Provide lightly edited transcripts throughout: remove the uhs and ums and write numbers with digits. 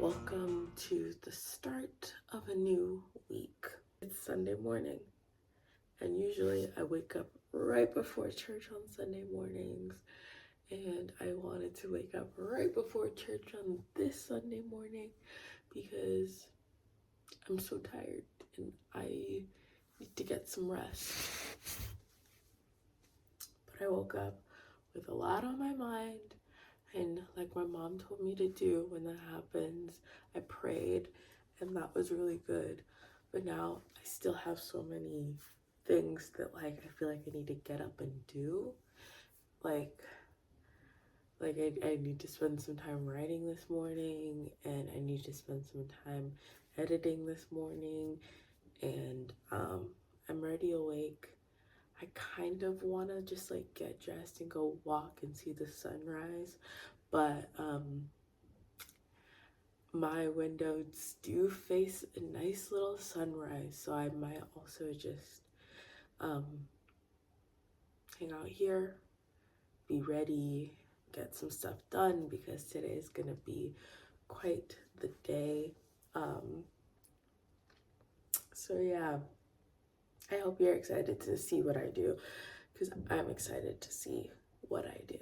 Welcome to the start of a new week. It's Sunday morning, and usually I wake up right before church on Sunday mornings, and I wanted to wake up right before church on this Sunday morning because I'm so tired and I need to get some rest. But I woke up with a lot on my mind. And like my mom told me to do when that happens, I prayed, and that was really good. But now I still have so many things that I feel like I need to get up and do. I need to spend some time writing this morning, and I need to spend some time editing this morning, and I'm already awake. I kind of want to just get dressed and go walk and see the sunrise, but my windows do face a nice little sunrise, so I might also just hang out here, be ready, get some stuff done, because today is gonna be quite the day. So yeah, I hope you're excited to see what I do, because I'm excited to see what I do.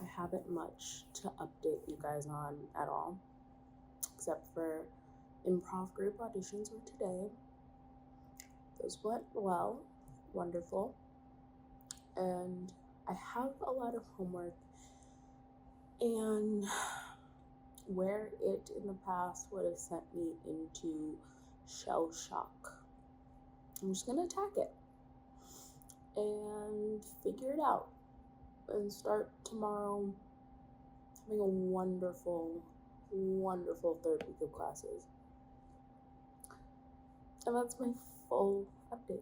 I haven't much to update you guys on at all, except for improv group auditions were today. Those went well, wonderful. And I have a lot of homework, and where it in the past would have sent me into shell shock, I'm just gonna attack it and figure it out and start tomorrow having a wonderful, wonderful third week of classes. And that's my full update.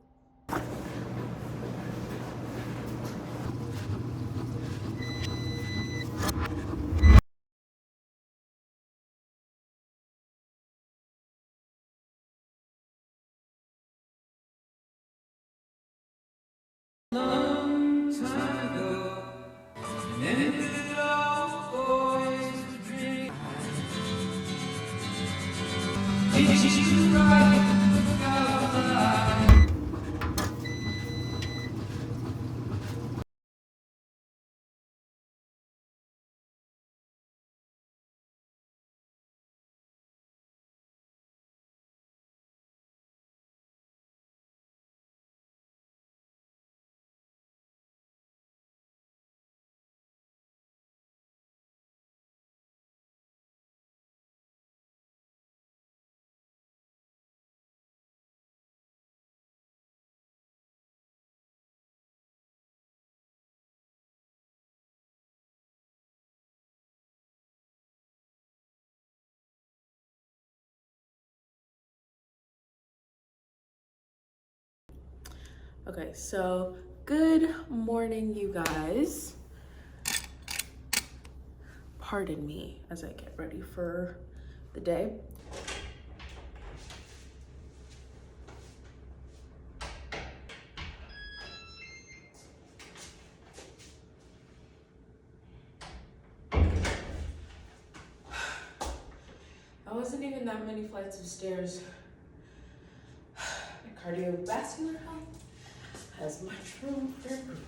Long time ago, and ended all boys would drink. Teach you to ride, gotta fly. Okay, so good morning, you guys. Pardon me as I get ready for the day. I wasn't even that many flights of stairs. My cardiovascular health has much room for improvement.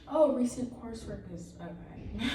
Oh, recent coursework is okay.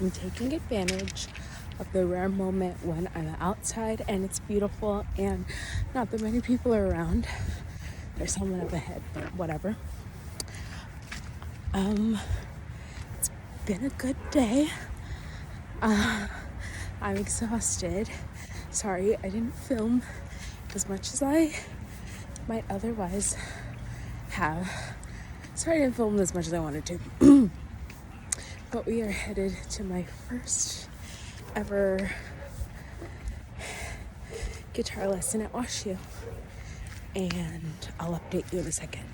I'm taking advantage of the rare moment when I'm outside and it's beautiful and not that many people are around. There's someone up ahead, but whatever. It's been a good day. I'm exhausted. Sorry, I didn't film as much as I might otherwise have. Sorry I didn't film as much as I wanted to. But we are headed to my first ever guitar lesson at WashU. And I'll update you in a second.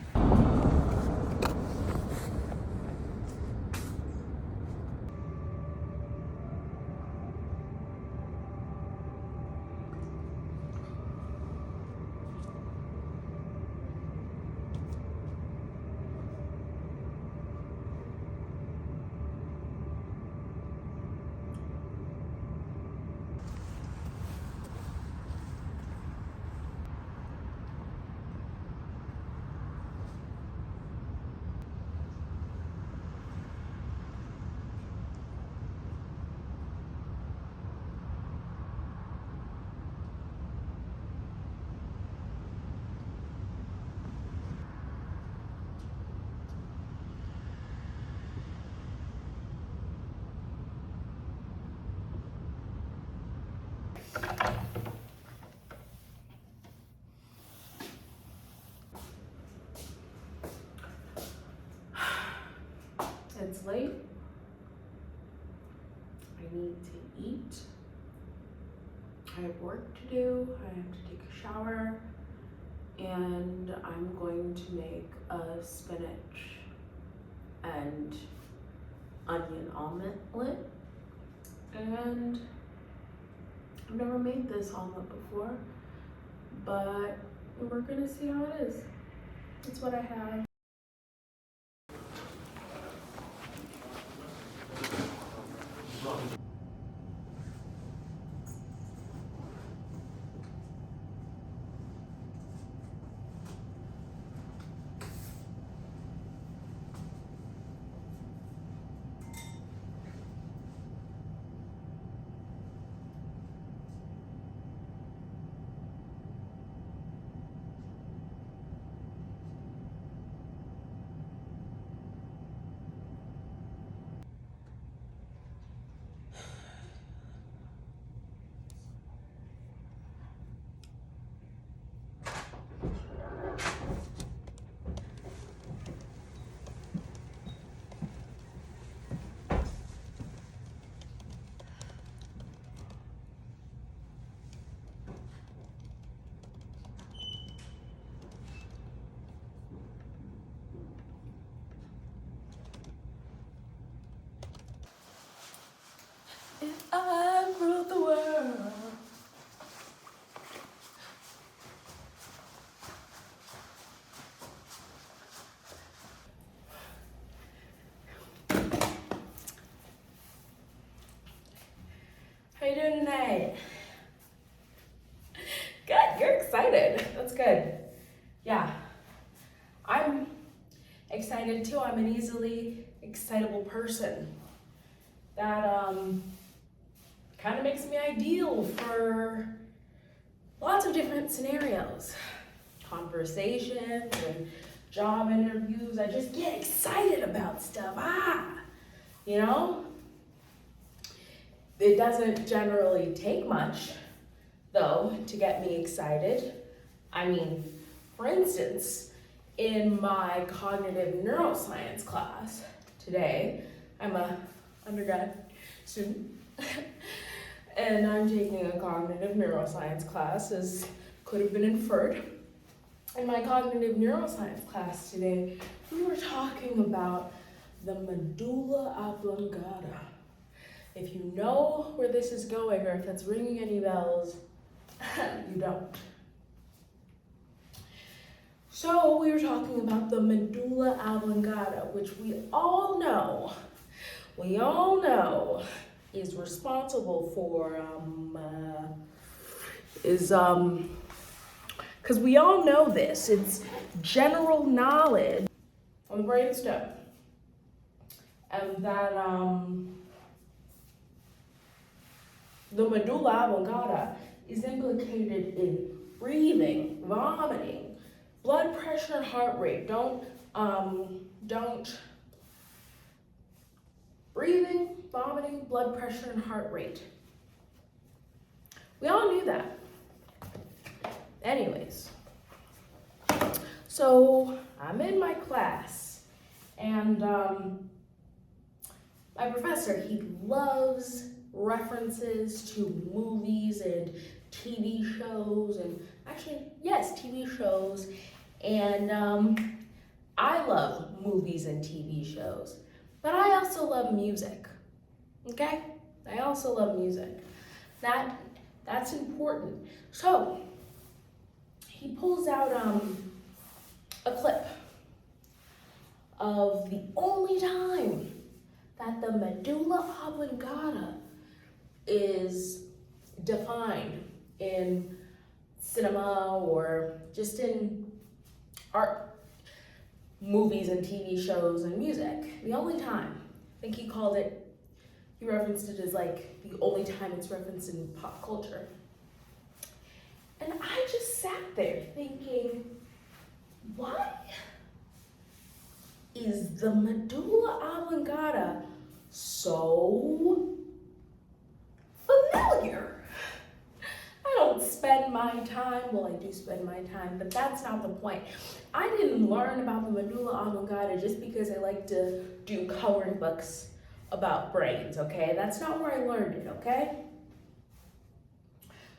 It's late. I need to eat. I have work to do. I have to take a shower. And I'm going to make a spinach and onion omelet. And I've never made this omelet before, but we're gonna see how it is. That's what I have. If I ruled the world. How you doing tonight? excited too. I'm an easily excitable person. That kind of makes me ideal for lots of different scenarios. Conversations and job interviews. I just get excited about stuff. You know? It doesn't generally take much, though, to get me excited. I mean, for instance, in my cognitive neuroscience class today, I'm a undergrad student, and I'm taking a cognitive neuroscience class, as could have been inferred. In my cognitive neuroscience class today, we were talking about the medulla oblongata. If you know where this is going, or if that's ringing any bells, you don't. So we were talking about the medulla oblongata, which we all know is responsible for, because we all know this, it's general knowledge on the brainstem. And that, the medulla oblongata is implicated in breathing, vomiting, blood pressure and heart rate. Breathing, vomiting, blood pressure and heart rate. We all knew that. Anyways, so I'm in my class, and my professor, he loves references to movies and TV shows, and actually, yes, TV shows, and I love movies and TV shows, but I also love music, okay? I also love music. That's important. So, he pulls out a clip of the only time that the medulla oblongata is defined in cinema or just in art, movies and TV shows and music. The only time. I think he referenced it as like the only time it's referenced in pop culture. And I just sat there thinking, why is the medulla oblongata so familiar? I don't spend my time, well, I do spend my time, but that's not the point. I didn't learn about the medulla oblongata just because I like to do coloring books about brains, okay? That's not where I learned it, okay?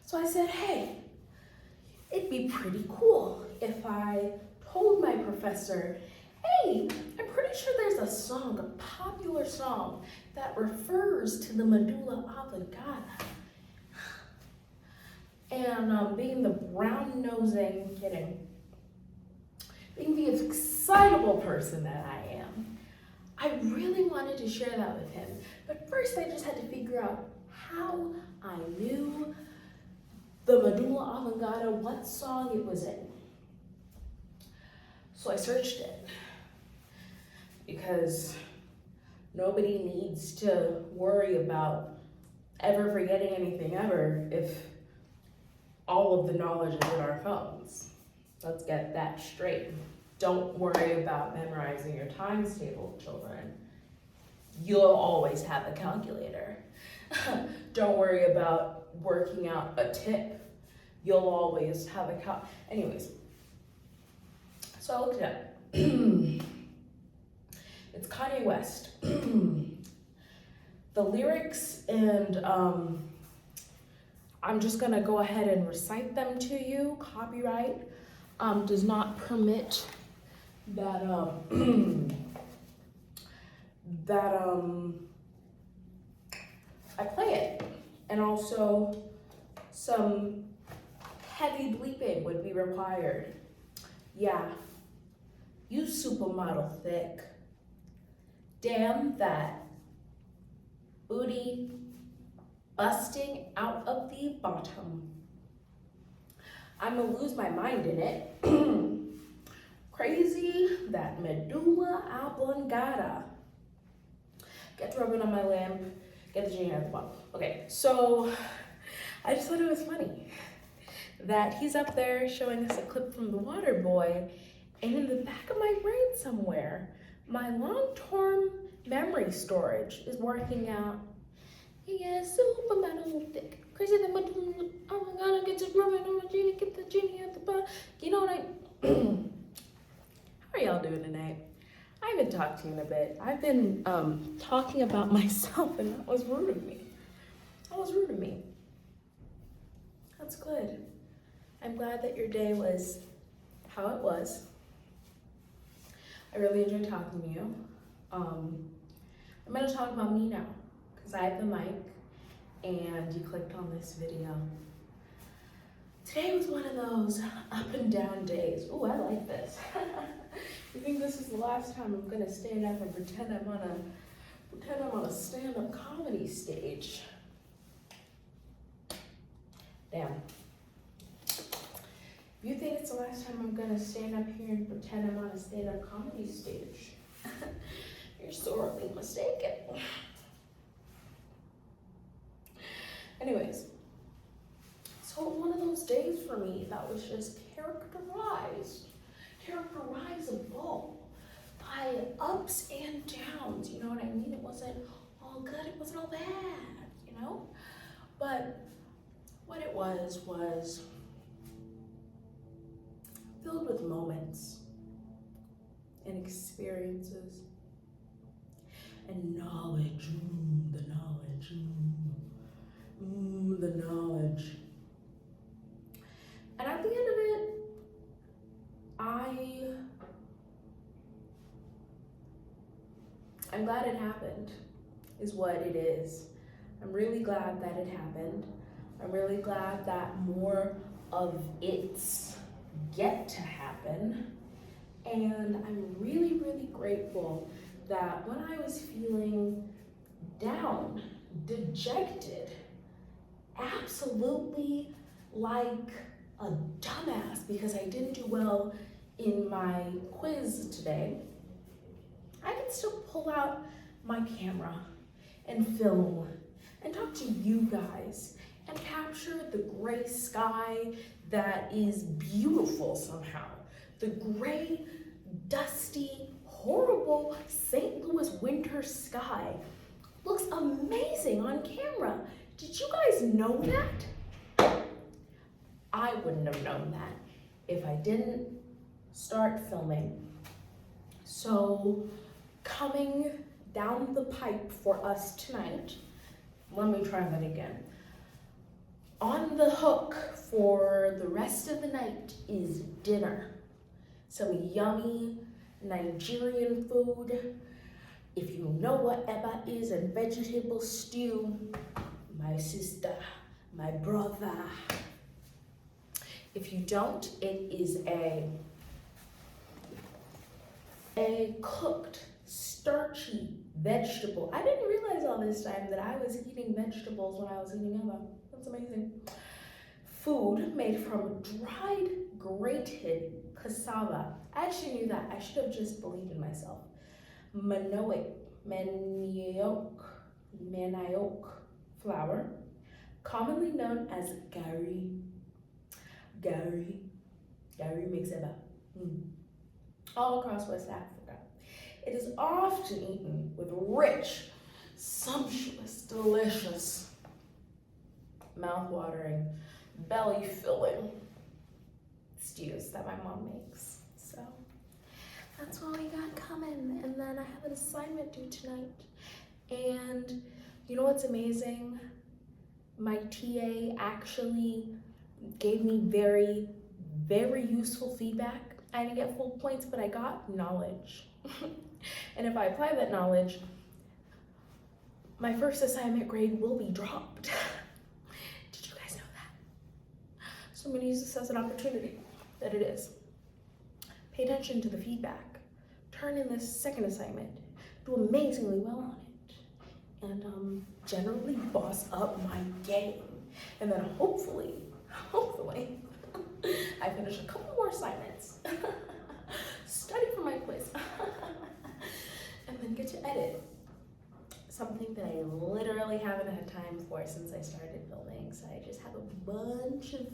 So I said, hey, it'd be pretty cool if I told my professor, hey, I'm pretty sure there's a song, a popular song, that refers to the medulla oblongata. And being the being the excitable person that I am, I really wanted to share that with him. But first I just had to figure out how I knew the medulla oblongata, what song it was in. So I searched it, because nobody needs to worry about ever forgetting anything ever if all of the knowledge is in our phones. Let's get that straight. Don't worry about memorizing your times table, children. You'll always have a calculator. Don't worry about working out a tip. You'll always have a anyways, so I looked it up. It's Kanye West. The lyrics, and I'm just gonna go ahead and recite them to you. Copyright does not permit that I play it, and also some heavy bleeping would be required. Yeah, you supermodel thick. Damn that booty busting out of the bottom. I'ma lose my mind in it. Crazy that medulla oblongata. Get to rubbing on my lamp, get the genie out of the bottle. Okay, so I just thought it was funny that he's up there showing us a clip from The Water Boy, and in the back of my brain somewhere, my long-term memory storage is working out. Yeah, Superman on thick, crazy than Medulla. Oh my God, I get to rubbing on my genie, get the genie out the bottle. You know what I? How are y'all doing tonight? I haven't talked to you in a bit. I've been talking about myself, and that was rude of me. That was rude of me. That's good. I'm glad that your day was how it was. I really enjoyed talking to you. I'm gonna talk about me now, because I have the mic, and you clicked on this video. Today was one of those up and down days. Oh, I like this. You think this is the last time I'm gonna stand up and pretend I'm on a stand-up comedy stage? Damn. You think it's the last time I'm gonna stand up here and pretend I'm on a stand-up comedy stage? You're sorely mistaken. Anyways, so one of those days for me that was just characterizable by ups and downs, you know what I mean? It wasn't all good, it wasn't all bad, you know? But what it was filled with moments and experiences and knowledge, the knowledge, the knowledge. And at the end of it, I'm glad it happened, is what it is. I'm really glad that it happened. I'm really glad that more of it's get to happen. And I'm really, really grateful that when I was feeling down, dejected, absolutely like a dumbass because I didn't do well in my quiz today, I can still pull out my camera and film and talk to you guys and capture the gray sky that is beautiful somehow. The gray, dusty, horrible St. Louis winter sky looks amazing on camera. Did you guys know that? I wouldn't have known that if I didn't start filming. So coming down the pipe for us tonight, let me try that again. On the hook for the rest of the night is dinner. Some yummy Nigerian food. If you know what eba is and vegetable stew, my sister, my brother. If you don't, it is a cooked, starchy vegetable. I didn't realize all this time that I was eating vegetables when I was eating eba. That's amazing. Food made from dried, grated cassava. I actually knew that. I should have just believed in myself. Manioc flour, commonly known as gari. Gari makes eba. All across West Africa. It is often eaten with rich, sumptuous, delicious, mouth-watering, belly-filling stews that my mom makes. So that's what we got coming. And then I have an assignment due tonight. And you know what's amazing? My TA actually gave me very, very useful feedback. I didn't get full points, but I got knowledge. And if I apply that knowledge, my first assignment grade will be dropped. Did you guys know that? So I'm gonna use this as an opportunity, that it is. Pay attention to the feedback. Turn in this second assignment. Do amazingly well on it. And generally boss up my game. And then hopefully, I finish a couple more assignments. Study for my quiz. get to edit. Something that I literally haven't had time for since I started filming. So I just have a bunch of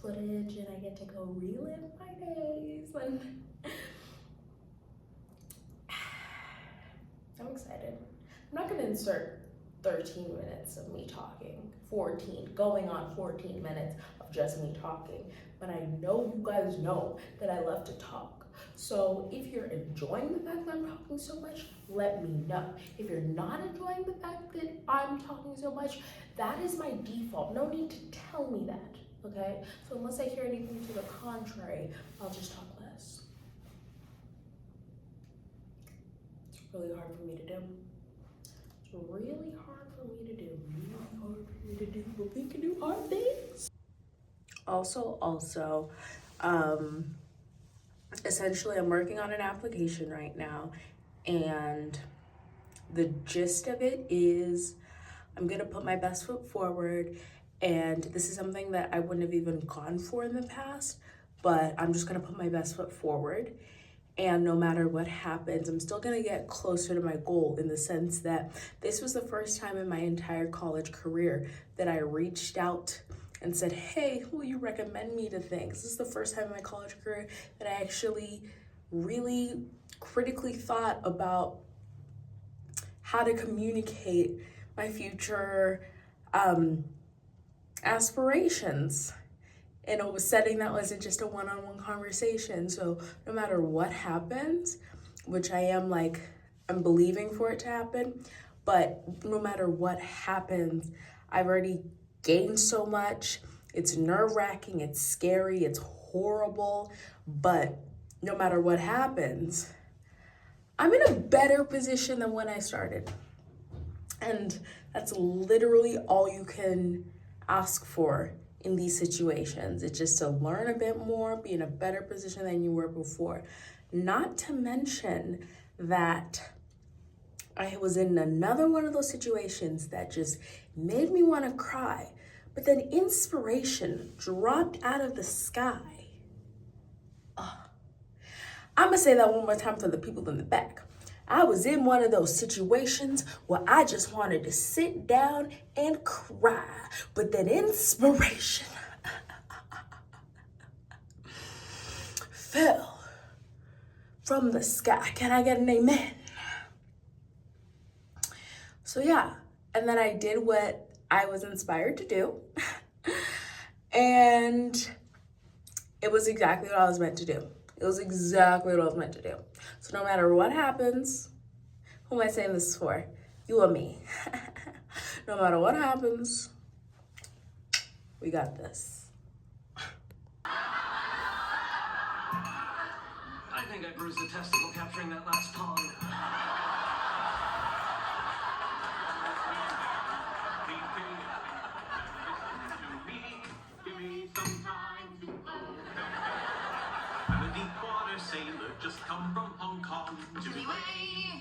footage and I get to go relive my days. And I'm excited. I'm not gonna insert 13 minutes of me talking, 14, going on 14 minutes of just me talking. But I know you guys know that I love to talk. So if you're enjoying the fact that I'm talking so much, let me know. If you're not enjoying the fact that I'm talking so much, that is my default. No need to tell me that, okay? So unless I hear anything to the contrary, I'll just talk less. It's really hard for me to do. It's really hard for me to do. Really hard for me to do, but we can do hard things. Also, essentially I'm working on an application right now, and the gist of it is I'm gonna put my best foot forward, and this is something that I wouldn't have even gone for in the past, but I'm just gonna put my best foot forward, and no matter what happens, I'm still gonna get closer to my goal, in the sense that this was the first time in my entire college career that I reached out and said, hey, will you recommend me to things? This is the first time in my college career that I actually really critically thought about how to communicate my future aspirations in a setting that wasn't just a one-on-one conversation. So no matter what happens, which I'm believing for it to happen, but no matter what happens, I've already gained so much. It's nerve-wracking, it's scary, it's horrible, but no matter what happens, I'm in a better position than when I started. And that's literally all you can ask for in these situations. It's just to learn a bit more, be in a better position than you were before. Not to mention that I was in another one of those situations that just made me want to cry, but then inspiration dropped out of the sky. I'm gonna say that one more time for the people in the back. I was in one of those situations where I just wanted to sit down and cry, but then inspiration fell from the sky. Can I get an amen? So yeah, and then I did what I was inspired to do, and it was exactly what I was meant to do. It was exactly what I was meant to do. So no matter what happens, who am I saying this for? You or me. No matter what happens, we got this. I think I bruised a testicle capturing that last pong. Give me some time to blow. I'm a deep water sailor, just come from Hong Kong. Anyway,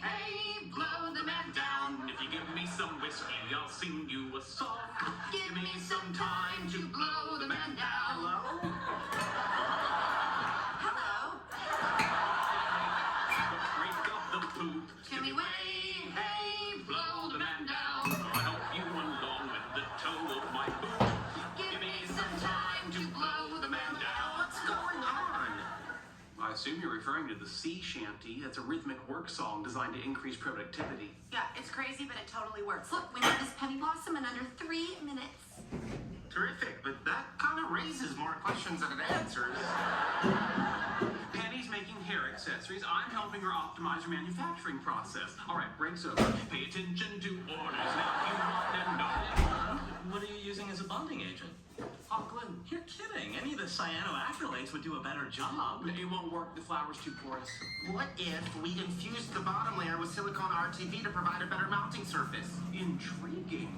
hey, blow the man down. If you give me some whiskey, I'll sing you a song. Give me some time to blow the man down. Hello? Hello? Break up the poop. Anyway, hey, blow the man down. I hope you along with the toe of my boot. Give me some time to blow the man down. What's going on? I assume you're referring to the sea shanty. That's a rhythmic work song designed to increase productivity. Yeah, it's crazy, but it totally works. Look, we made this penny blossom in under 3 minutes. Terrific, but that kind of raises more questions than it answers. Penny's making hair accessories. I'm helping her optimize her manufacturing process. All right, break's over. Pay attention to orders. Now, if you want them done. What are you using as a bonding agent? Auckland. You're kidding. Any of the cyanoacrylates would do a better job. It won't work. The flour's too porous. What if we infused the bottom layer with silicone RTV to provide a better mounting surface? Intriguing.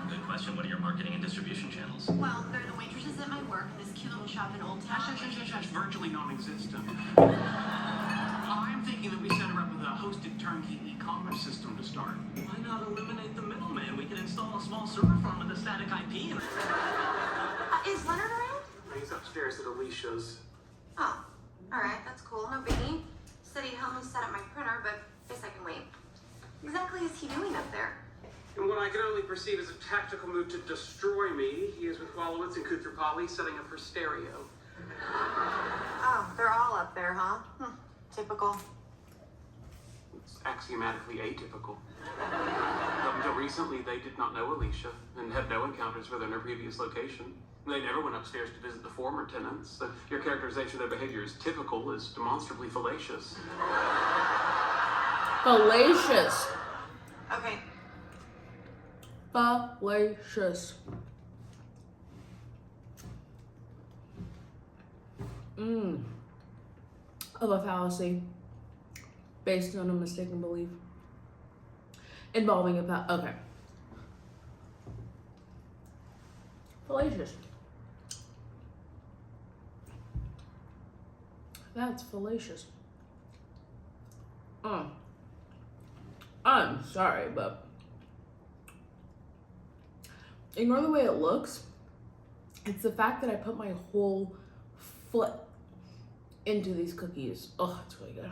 Good question. What are your marketing and distribution channels? Well, they're the waitresses at my work in this cute little shop in Old Town. Hush. Virtually non-existent. I'm thinking that we set her up with a hosted turnkey e-commerce system to start. Why not eliminate the middleman? We can install a small server farm with a static IP. Is Leonard around? He's upstairs at Alicia's. Oh, all right. That's cool. No biggie. said he'd help me set up my printer, but guess I can wait. What exactly is he doing up there? In what I can only perceive as a tactical move to destroy me, he is with Wallowitz and Kuthrapali setting up her stereo. Oh, they're all up there, huh? Typical. It's axiomatically atypical. Up until recently, they did not know Alicia and had no encounters with her in her previous location. They never went upstairs to visit the former tenants. Your characterization of their behavior as typical is demonstrably fallacious. Fallacious. Okay. Fallacious. Of a fallacy based on a mistaken belief involving a okay. Fallacious. That's fallacious. I'm sorry, but ignore the way it looks. It's the fact that I put my whole foot into these cookies. Oh, it's really good.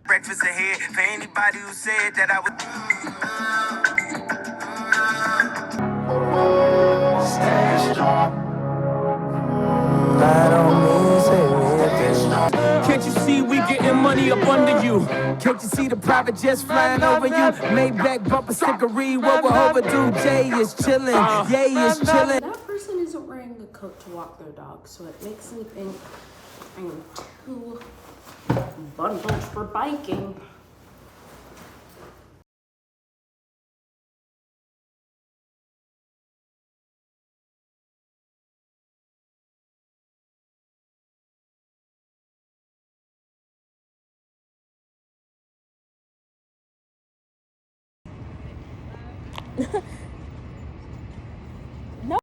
Breakfast ahead for anybody who said that I would. Stay strong. I don't mean say can't you see we getting money up under you? Can't you see the private jets flying over you? Maybach bumper stickery, what we're overdue. Jay is chillin', Yay is chillin'. That person isn't wearing a coat to walk their dog, so it makes me think I'm too bundled for biking. No.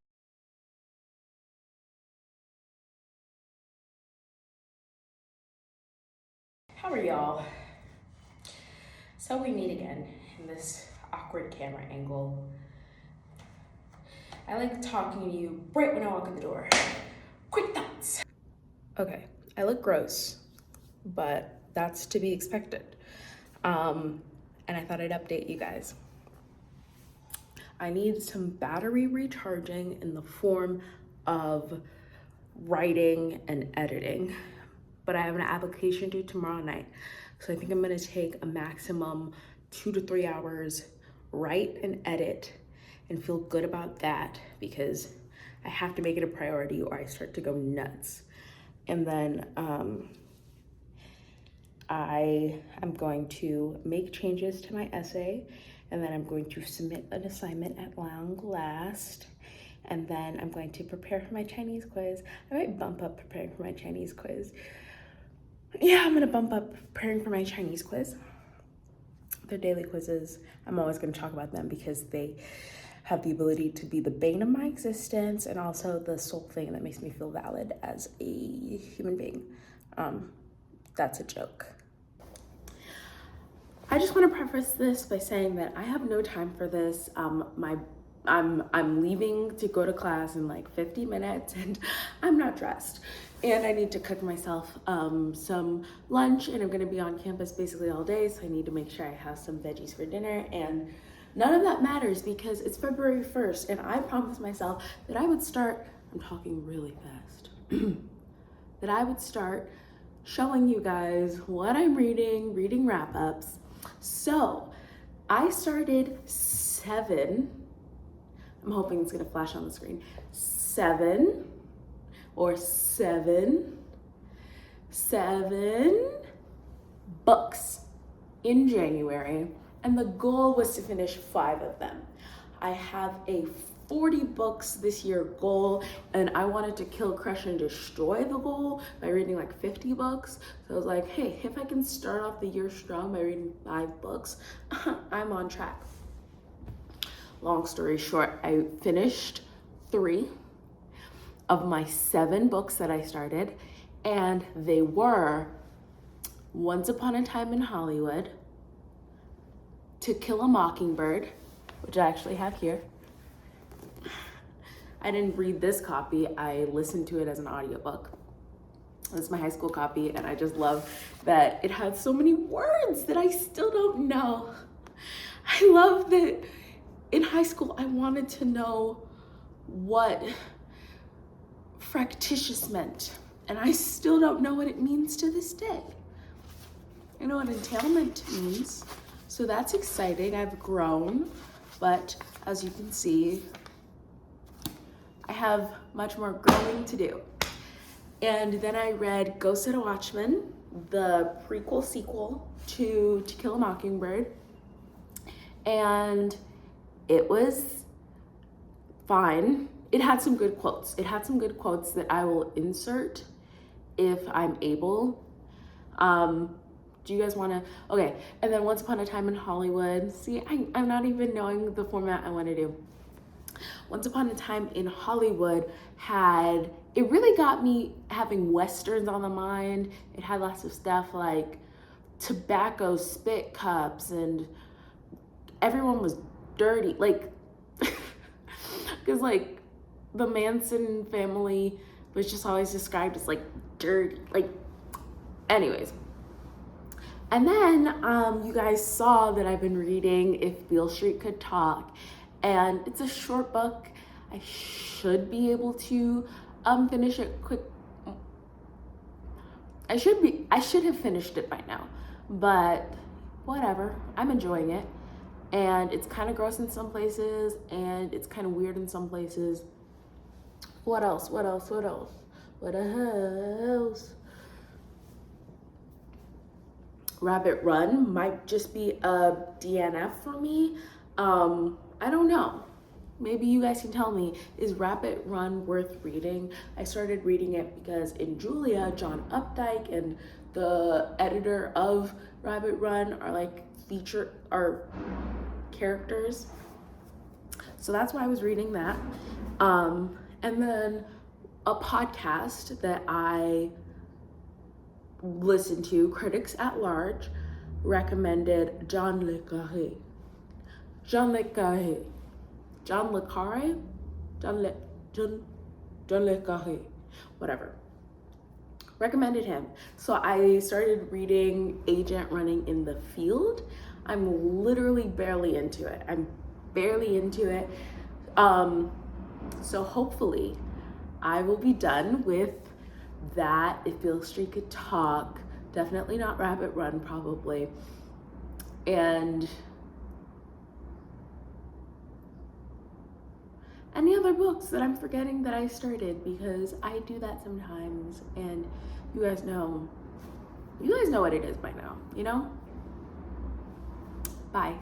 How are y'all? So we meet again in this awkward camera angle. I like talking to you right when I walk in the door. Quick thoughts. Okay, I look gross, but that's to be expected. And I thought I'd update you guys. I need some battery recharging in the form of writing and editing, but I have an application due tomorrow night. So I think I'm gonna take a maximum 2 to 3 hours, write and edit, and feel good about that because I have to make it a priority or I start to go nuts. And then I am going to make changes to my essay, and then I'm going to submit an assignment at long last. And then I'm going to prepare for my Chinese quiz. I might bump up preparing for my Chinese quiz. Yeah, I'm gonna bump up preparing for my Chinese quiz. They're daily quizzes. I'm always gonna talk about them because they have the ability to be the bane of my existence and also the sole thing that makes me feel valid as a human being. That's a joke. I just want to preface this by saying that I have no time for this. I'm leaving to go to class in like 50 minutes and I'm not dressed. And I need to cook myself some lunch, and I'm gonna be on campus basically all day, so I need to make sure I have some veggies for dinner. And none of that matters because it's February 1st and I promised myself that I would start, I'm talking really fast, that I would start showing you guys what I'm reading wrap-ups. So I started 7, I'm hoping it's gonna flash on the screen, 7 books books in January, and the goal was to finish 5 of them. I have a 40 books this year goal, and I wanted to kill, crush, and destroy the goal by reading like 50 books. So I was like, hey, if I can start off the year strong by reading 5 books, I'm on track. Long story short, I finished 3 of my 7 books that I started, and they were Once Upon a Time in Hollywood, To Kill a Mockingbird, which I actually have here. I didn't read this copy, I listened to it as an audiobook. It's my high school copy, and I just love that it has so many words that I still don't know. I love that in high school I wanted to know what fractitious meant, and I still don't know what it means to this day. I know what entailment means, so that's exciting. I've grown, but as you can see, I have much more growing to do. And then I read Ghost and a Watchman, the prequel sequel to Kill a Mockingbird, and it was fine. It had some good quotes. It had some good quotes that I will insert if I'm able. Do you guys want to? Okay, and then Once Upon a Time in Hollywood. See, I'm not even knowing the format I want to do. Once Upon a Time in Hollywood it really got me having Westerns on the mind. It had lots of stuff like tobacco spit cups, and everyone was dirty. Like, because like the Manson family was just always described as like dirty. Like, anyways. And then you guys saw that I've been reading If Beale Street Could Talk, and it's a short book. I should be able to finish it quick. I should have finished it by now, but whatever. I'm enjoying it, and it's kind of gross in some places, and it's kind of weird in some places. What else? Rabbit Run might just be a DNF for me. I don't know. Maybe you guys can tell me, is Rabbit Run worth reading? I started reading it because in Julia, John Updike and the editor of Rabbit Run are like characters. So that's why I was reading that. And then a podcast that I listened to, Critics at Large, recommended John Le Carré, whatever. Recommended him. So I started reading Agent Running in the Field. I'm literally barely into it. So hopefully I will be done with that. If Beale Street Could Talk, definitely not Rabbit Run, probably. And any other books that I'm forgetting that I started, because I do that sometimes, and you guys know what it is by now, you know? Bye.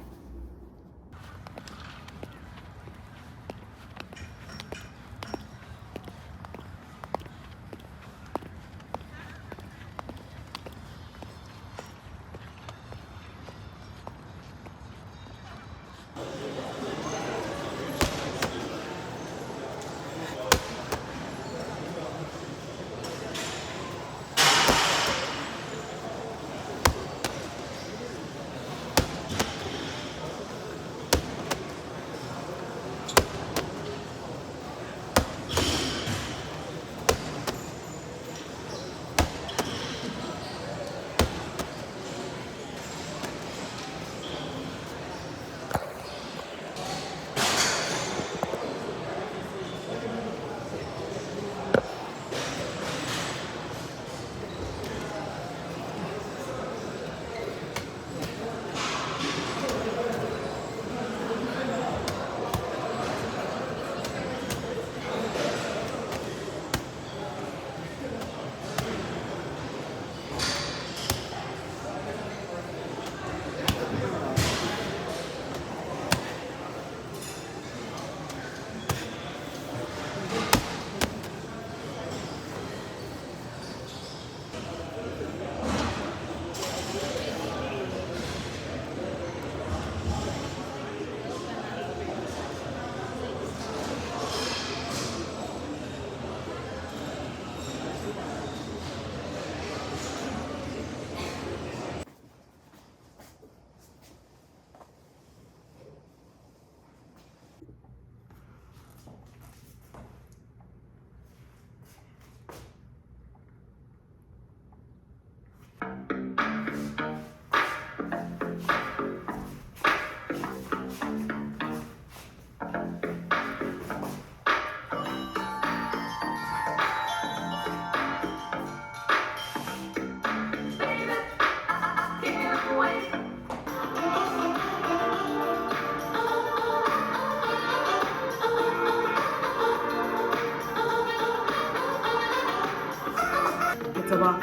It's a lot.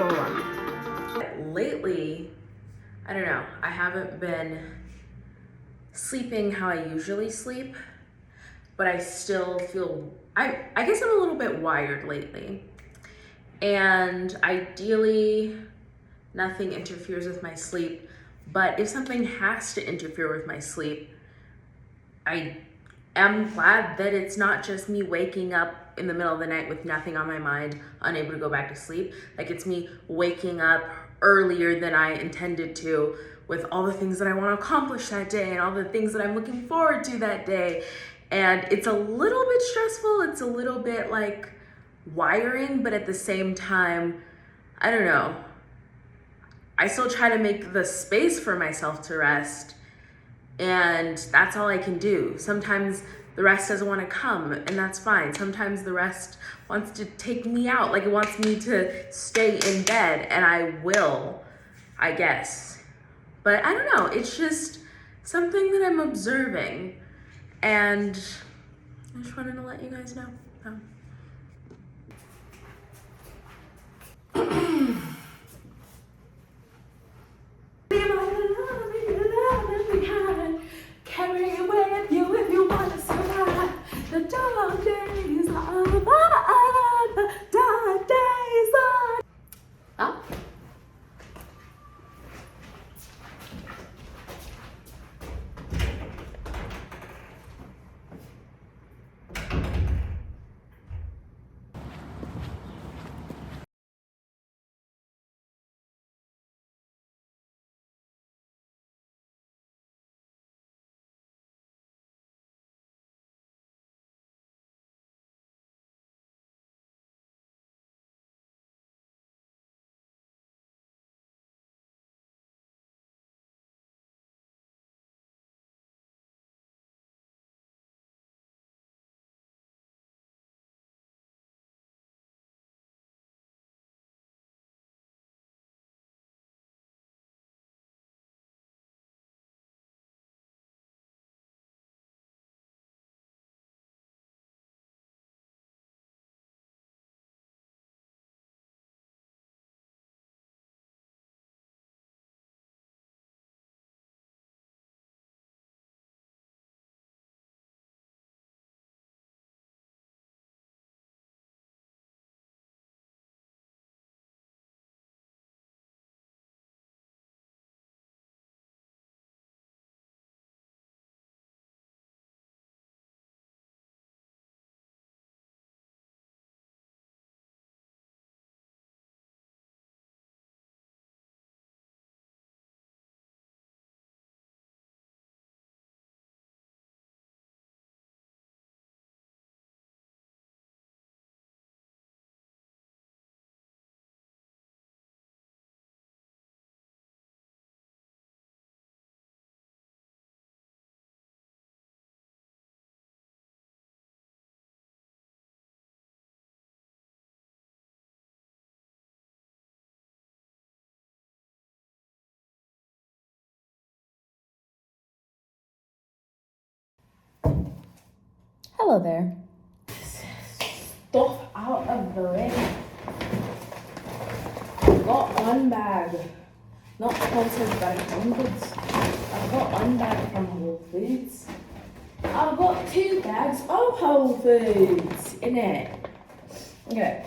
Lately, I don't know, I haven't been sleeping how I usually sleep, but I still feel, I guess I'm a little bit wired lately. And ideally, nothing interferes with my sleep, but if something has to interfere with my sleep, I am glad that it's not just me waking up in the middle of the night with nothing on my mind, unable to go back to sleep. Like, it's me waking up earlier than I intended to with all the things that I want to accomplish that day and all the things that I'm looking forward to that day. And it's a little bit stressful. It's a little bit like wiring, but at the same time, I don't know. I still try to make the space for myself to rest, and that's all I can do. Sometimes the rest doesn't want to come, and that's fine. Sometimes the rest wants to take me out, like it wants me to stay in bed, and I will, I guess. But I don't know, it's just something that I'm observing, and I just wanted to let you guys know. Carry it with you if you want to survive the dark days of the dark days of. Oh. Hello there. Stuff out of the way. I've got one bag, not sponsored by Home Goods. I've got one bag from Whole Foods. I've got 2 bags of Whole Foods in it. Okay.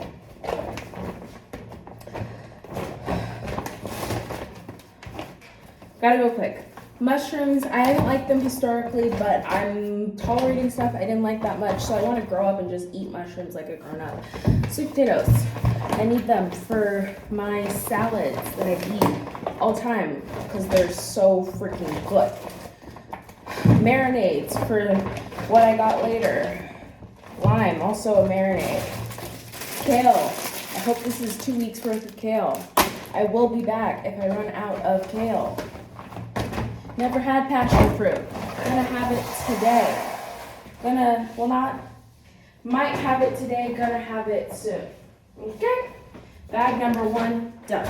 Gotta go quick. Mushrooms, I didn't like them historically, but I'm tolerating stuff I didn't like that much, so I want to grow up and just eat mushrooms like a grown-up. Sweet potatoes, I need them for my salads that I eat all the time because they're so freaking good. Marinades for what I got later. Lime, also a marinade. Kale, I hope this is 2 weeks worth of kale. I will be back if I run out of kale. Never had passion fruit. Gonna have it today. Might have it today, gonna have it soon. Okay? Bag number 1, done.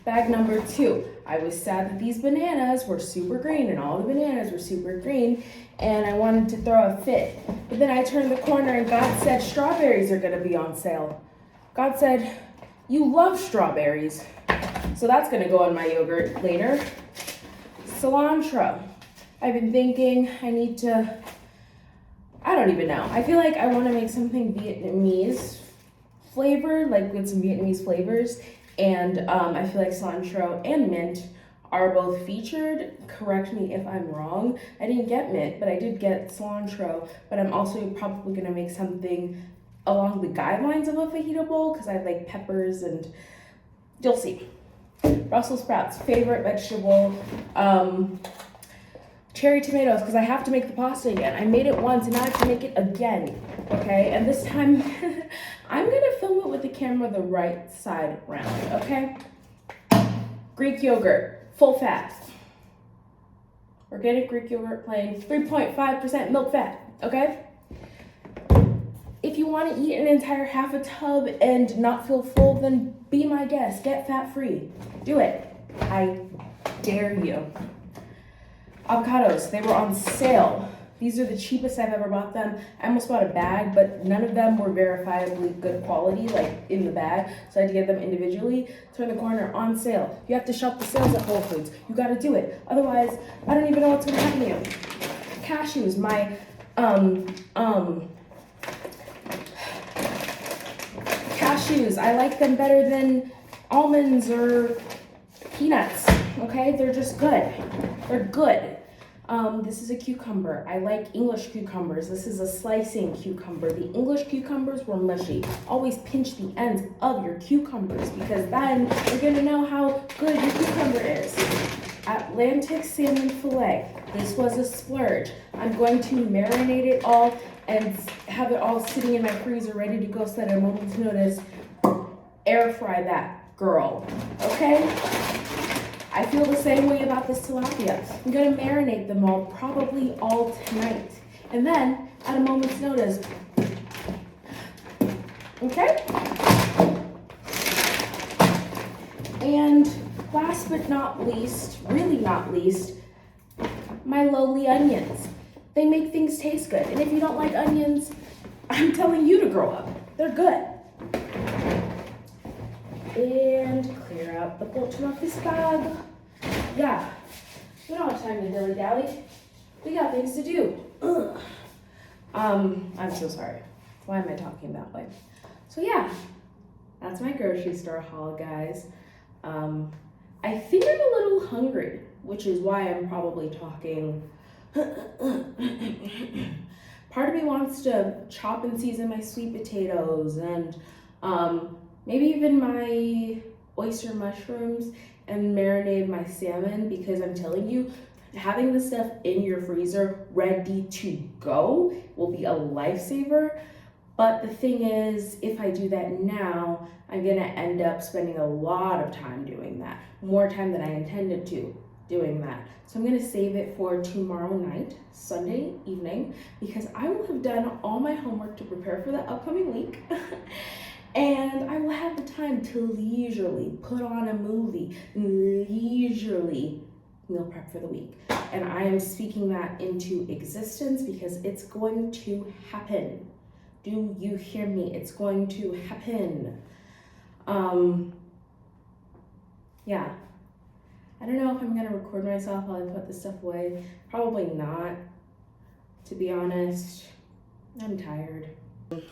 Bag number 2. I was sad that these bananas were super green and all the bananas were super green and I wanted to throw a fit. But then I turned the corner and God said strawberries are gonna be on sale. God said, you love strawberries. So that's gonna go on my yogurt later. Cilantro. I've been thinking I need to, I don't even know. I feel like I wanna make something Vietnamese flavored, like with some Vietnamese flavors. And I feel like cilantro and mint are both featured. Correct me if I'm wrong. I didn't get mint, but I did get cilantro. But I'm also probably gonna make something along the guidelines of a fajita bowl because I like peppers and you'll see. Brussels sprouts, favorite vegetable. Cherry tomatoes, because I have to make the pasta again. I made it once and now I have to make it again, okay? And this time, I'm gonna film it with the camera the right side round, okay? Greek yogurt, full fat. Organic Greek yogurt plain, 3.5% milk fat, okay? If you wanna eat an entire half a tub and not feel full, then be my guest, get fat-free. Do it, I dare you. Avocados, they were on sale. These are the cheapest I've ever bought them. I almost bought a bag, but none of them were verifiably good quality, like in the bag, so I had to get them individually. Turn the corner, on sale. You have to shop the sales at Whole Foods. You gotta do it. Otherwise, I don't even know what's gonna happen to you. Cashews, my, cashews, I like them better than almonds or peanuts, okay? They're just good. They're good. This is a cucumber. I like English cucumbers. This is a slicing cucumber. The English cucumbers were mushy. Always pinch the ends of your cucumbers because then you're gonna know how good your cucumber is. Atlantic salmon fillet. This was a splurge. I'm going to marinate it all and have it all sitting in my freezer ready to go so that at a moment's notice, air fry that girl, okay? I feel the same way about this tilapia. I'm gonna marinate them all, probably all tonight. And then, at a moment's notice, okay? And last but not least, really not least, my lowly onions. They make things taste good. And if you don't like onions, I'm telling you to grow up. They're good. And clear out the bottom of this bag. Yeah, we don't have time to dilly-dally. We got things to do. Ugh. I'm so sorry. Why am I talking that way? So yeah, that's my grocery store haul, guys. I think I'm a little hungry, which is why I'm probably talking. Part of me wants to chop and season my sweet potatoes and maybe even my oyster mushrooms and marinate my salmon, because I'm telling you, having this stuff in your freezer ready to go will be a lifesaver. But the thing is, if I do that now, I'm gonna end up spending a lot of time doing that, more time than I intended to doing that. So I'm gonna save it for tomorrow night, Sunday evening, because I will have done all my homework to prepare for the upcoming week. And I will have the time to leisurely put on a movie, leisurely meal prep for the week. And I am speaking that into existence because it's going to happen. Do you hear me? It's going to happen. Yeah. I don't know if I'm gonna record myself while I put this stuff away. Probably not, to be honest. I'm tired.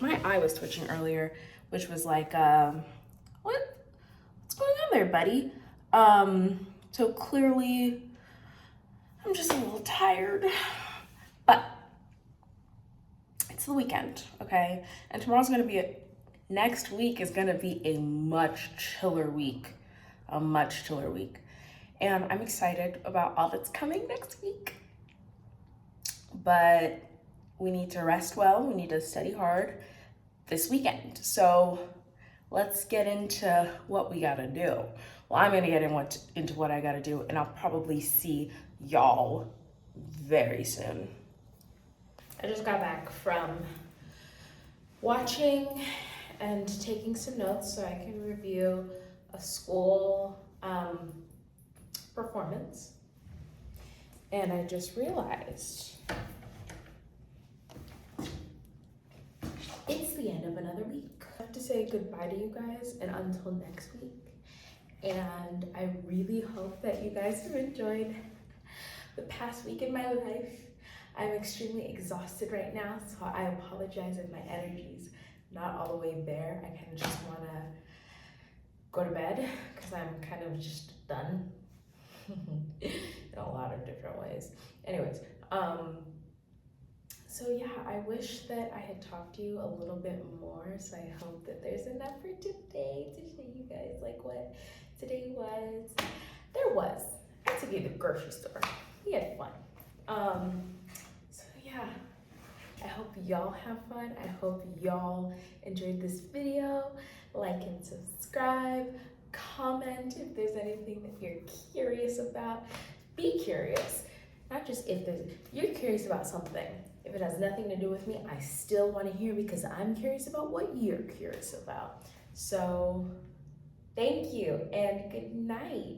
My eye was twitching earlier, which was like, what's going on there, buddy? So clearly, I'm just a little tired, but it's the weekend, okay? And tomorrow's gonna be next week is gonna be a much chiller week, And I'm excited about all that's coming next week. But we need to rest well, we need to study hard this weekend. So let's get into what we gotta do. Well, I'm gonna get into what I gotta do, and I'll probably see y'all very soon. I just got back from watching and taking some notes so I can review a school performance. And I just realized it's the end of another week. I have to say goodbye to you guys and until next week. And I really hope that you guys have enjoyed the past week in my life. I'm extremely exhausted right now, so I apologize if my energy's not all the way there. I kind of just want to go to bed because I'm kind of just done in a lot of different ways. Anyways, so yeah, I wish that I had talked to you a little bit more, so I hope that there's enough for today to show you guys like what today was. I took you to the grocery store. We had fun. So yeah, I hope y'all have fun. I hope y'all enjoyed this video. Like and subscribe, comment if there's anything that you're curious about. Be curious, not just if you're curious about something. If it has nothing to do with me, I still want to hear because I'm curious about what you're curious about. So thank you and good night.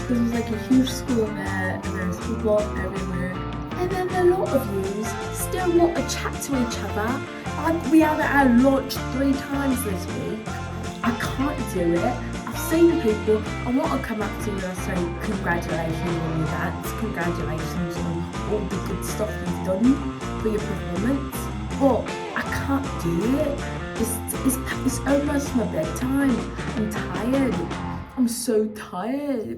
This was like a huge school event and there's people everywhere. And then a lot of yous still want to chat to each other. We haven't had lunch 3 times this week. I can't do it. I've seen people, I want to come up to you and say congratulations on your dance, congratulations on all the good stuff you've done for your performance. But I can't do it. It's almost my bedtime. I'm tired. I'm so tired.